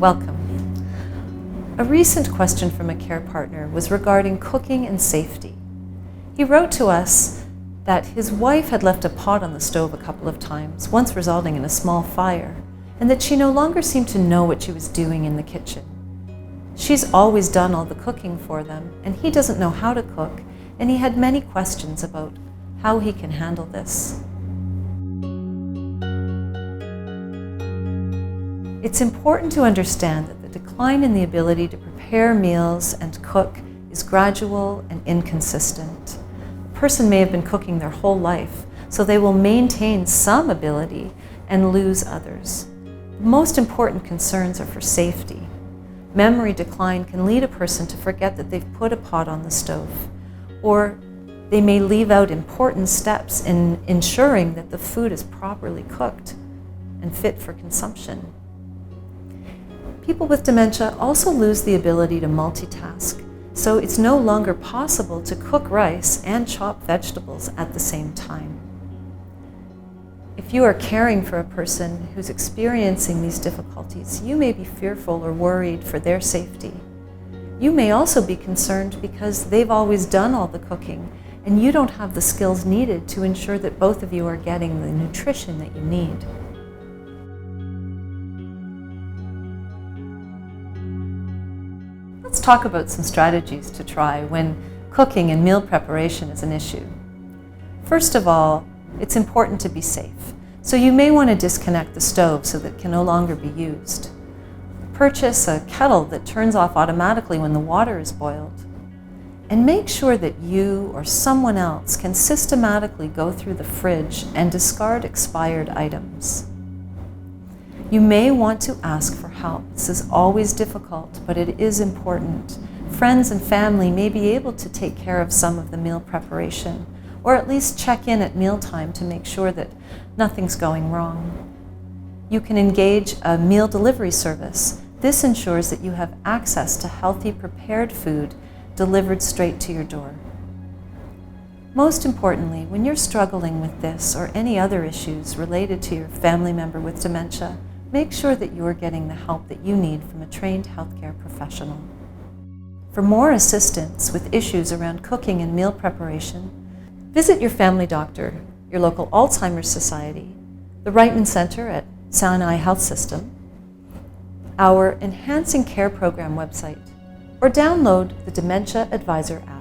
Welcome. A recent question from a care partner was regarding cooking and safety. He wrote to us that his wife had left a pot on the stove a couple of times, once resulting in a small fire, and that she no longer seemed to know what she was doing in the kitchen. She's always done all the cooking for them, and he doesn't know how to cook, and he had many questions about how he can handle this. It's important to understand that the decline in the ability to prepare meals and cook is gradual and inconsistent. A person may have been cooking their whole life, so they will maintain some ability and lose others. The most important concerns are for safety. Memory decline can lead a person to forget that they've put a pot on the stove, or they may leave out important steps in ensuring that the food is properly cooked and fit for consumption. People with dementia also lose the ability to multitask, so it's no longer possible to cook rice and chop vegetables at the same time. If you are caring for a person who's experiencing these difficulties, you may be fearful or worried for their safety. You may also be concerned because they've always done all the cooking and you don't have the skills needed to ensure that both of you are getting the nutrition that you need. Let's talk about some strategies to try when cooking and meal preparation is an issue. First of all, it's important to be safe, so you may want to disconnect the stove so that it can no longer be used. Purchase a kettle that turns off automatically when the water is boiled. And make sure that you or someone else can systematically go through the fridge and discard expired items. You may want to ask for help. This is always difficult, but it is important. Friends and family may be able to take care of some of the meal preparation, or at least check in at mealtime to make sure that nothing's going wrong. You can engage a meal delivery service. This ensures that you have access to healthy, prepared food delivered straight to your door. Most importantly, when you're struggling with this or any other issues related to your family member with dementia, make sure that you are getting the help that you need from a trained healthcare professional. For more assistance with issues around cooking and meal preparation, visit your family doctor, your local Alzheimer's Society, the Reitman Center at Sinai Health System, our Enhancing Care Program website, or download the Dementia Advisor app.